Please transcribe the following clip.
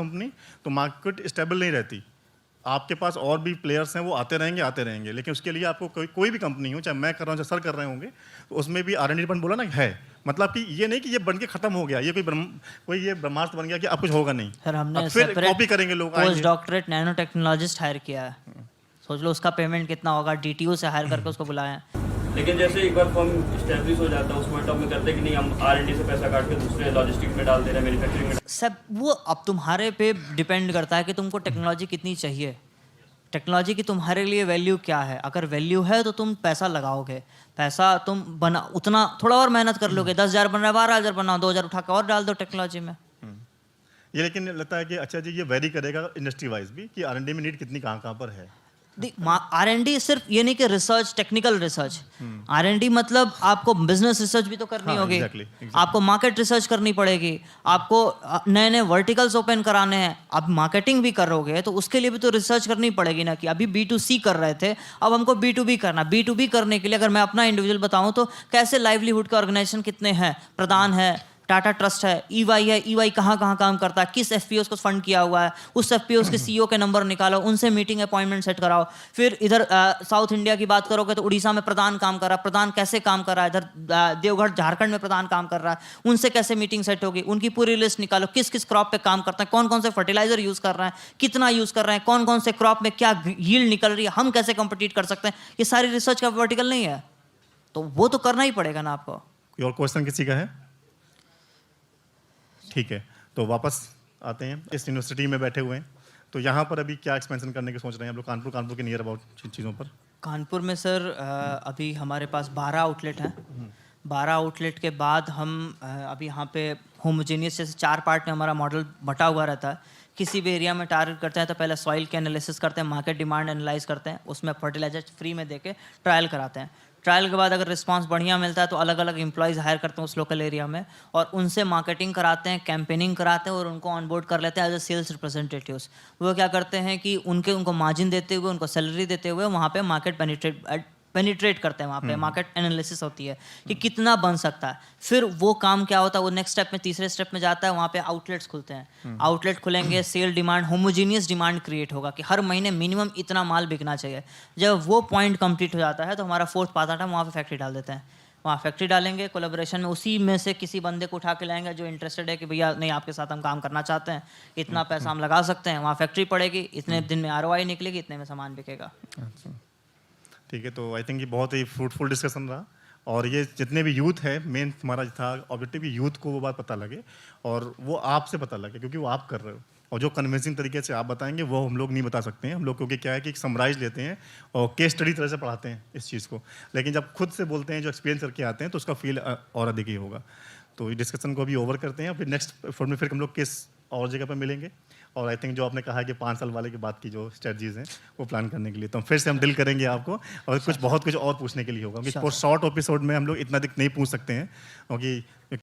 Company तो market stable नहीं रहती। आपके पास और भी प्लेयर्स हैं, वो आते रहेंगे, लेकिन उसके लिए आपको कोई भी कंपनी हो, चाहे मैं कर रहा हूँ चाहे सर कर रहे होंगे, तो उसमें भी R&D डिपार्टमेंट बोला ना है, मतलब कि ये नहीं कि ये बन के खत्म हो गया, ये कोई ये ब्रह्मास्त्र बन गया कि अब कुछ होगा नहीं। सर हमने अब फिर सेपरेट कॉपी करेंगे लोग, post doctorate nano technologist hire किया है। सोच लो उसका पेमेंट कितना होगा, DTO से हायर करके उसको बुलाया है। लेकिन जैसे एक बार फर्म स्टैब्लिश हो जाता है, उस पॉइंट ऑफ में करते हैं कि नहीं हम R&D से पैसा काट के दूसरे लॉजिस्टिक में डाल दे रहे हैं, मैन्युफैक्चरिंग में। सब वो अब तुम्हारे पे डिपेंड करता है कि तुमको टेक्नोलॉजी कितनी चाहिए, टेक्नोलॉजी की तुम्हारे लिए वैल्यू क्या है। अगर वैल्यू है तो तुम पैसा लगाओगे, पैसा तुम बना उतना थोड़ा और मेहनत कर लोगे। 10,000 बन रहा है, 12,000 बनाओ, 2,000 उठा के और डाल दो टेक्नोलॉजी में। ये लेकिन लगता है कि अच्छा जी ये वेरी करेगा इंडस्ट्री वाइज भी कि R&D में नीड कितनी कहाँ पर है। R&D सिर्फ ये नहीं कि रिसर्च, टेक्निकल रिसर्च, R&D मतलब आपको बिजनेस रिसर्च भी तो करनी होगी, exactly. आपको मार्केट रिसर्च करनी पड़ेगी, आपको नए नए वर्टिकल्स ओपन कराने हैं, आप मार्केटिंग भी करोगे तो उसके लिए भी तो रिसर्च करनी पड़ेगी ना। कि अभी B2C कर रहे थे, अब हमको B2B करना। B2B करने के लिए अगर मैं अपना इंडिविजुअल बताऊं तो कैसे लाइवलीहुड का ऑर्गेनाइजेशन कितने हैं, प्रदान है, टाटा ट्रस्ट है, EY है, EY कहाँ कहाँ काम करता है, किस FPOs को फंड किया हुआ है, उस FPOs के CEO के नंबर निकालो, उनसे मीटिंग अपॉइंटमेंट सेट कराओ। फिर इधर साउथ इंडिया की बात करोगे तो उड़ीसा में प्रधान काम कर रहा है, प्रधान कैसे काम कर रहा है, इधर देवघर झारखंड में प्रधान काम कर रहा है, उनसे कैसे मीटिंग सेट होगी, उनकी पूरी लिस्ट निकालो, किस किस क्रॉप पे काम करते हैं, कौन कौन से फर्टिलाइजर यूज कर रहे हैं, कितना यूज कर रहे हैं, कौन कौन से क्रॉप में क्या यील्ड निकल रही है, हम कैसे कम्पिटिट कर सकते हैं। ये सारी रिसर्च का वर्टिकल नहीं है, तो वो तो करना ही पड़ेगा ना आपको। कोई और क्वेश्चन किसी का है? ठीक है, तो वापस आते हैं। इस यूनिवर्सिटी में बैठे हुए हैं, तो यहाँ पर अभी क्या एक्सपेंशन करने की सोच रहे हैं हम लोग कानपुर के नियर अबाउट चीज़ों पर? कानपुर में सर अभी हमारे पास 12 आउटलेट हैं। 12 आउटलेट के बाद हम अभी यहाँ पे होमोजेनियस जैसे 4 पार्ट में हमारा मॉडल बटा हुआ रहता है। किसी भी एरिया में टारगेट करते हैं तो पहले सॉइल के एनालिसिस करते हैं, मार्केट डिमांड एनालाइज करते हैं, उसमें फर्टिलाइजर फ्री में देके ट्रायल कराते हैं। ट्रायल के बाद अगर रिस्पांस बढ़िया मिलता है तो अलग अलग एम्प्लॉयज़ हायर करते हैं उस लोकल एरिया में और उनसे मार्केटिंग कराते हैं, कैंपेनिंग कराते हैं और उनको ऑनबोर्ड कर लेते हैं एज ए सेल्स रिप्रेजेंटेटिव्स। वो क्या करते हैं कि उनको मार्जिन देते हुए, उनको सैलरी देते हुए वहाँ पे मार्केट पेनिट्रेट करते हैं। वहाँ पे मार्केट एनालिसिस होती है कि कितना बन सकता है। फिर वो काम क्या होता है, वो नेक्स्ट स्टेप में, तीसरे स्टेप में जाता है, वहाँ पे आउटलेट्स खुलते हैं। आउटलेट खुलेंगे, sale demand, homogeneous demand create होगा कि हर महीने मिनिमम इतना माल बिकना चाहिए। जब वो पॉइंट कंप्लीट हो जाता है तो हमारा फोर्थ पार्ट आता है, वहाँ पे फैक्ट्री डाल देते हैं। वहाँ फैक्ट्री डालेंगे, कोलैबोरेशन में उसी में से किसी बंदे को उठा के लाएंगे जो इंटरेस्टेड है कि भैया नहीं आपके साथ हम काम करना चाहते हैं, इतना पैसा हम लगा सकते हैं। वहाँ फैक्ट्री पड़ेगी, इतने दिन में ROI निकलेगी, इतने में सामान बिकेगा। ठीक है, तो आई थिंक ये बहुत ही फ्रूटफुल डिस्कशन रहा और ये जितने भी यूथ है, मेन हमारा था ऑब्जेक्टिव कि यूथ को वो बात पता लगे और वो आपसे पता लगे क्योंकि वो आप कर रहे हो और जो कन्विंसिंग तरीके से आप बताएंगे वो हम लोग नहीं बता सकते हैं। हम लोग क्योंकि क्या है कि एक समराइज लेते हैं और केस स्टडी तरह से पढ़ाते हैं इस चीज़ को, लेकिन जब खुद से बोलते हैं, जो एक्सपीरियंस करके आते हैं तो उसका फील और अधिक ही होगा। तो इस डिस्कशन को अभी ओवर करते हैं, फिर नेक्स्ट फोरम में फिर हम लोग किस और जगह पर मिलेंगे और आई थिंक जो आपने कहा कि 5 साल वाले के बाद की जो स्ट्रेटजीज हैं वो प्लान करने के लिए, तो फिर से हम डील करेंगे आपको और बहुत कुछ और पूछने के लिए होगा क्योंकि शॉर्ट एपिसोड में हम लोग इतना अधिक नहीं पूछ सकते हैं क्योंकि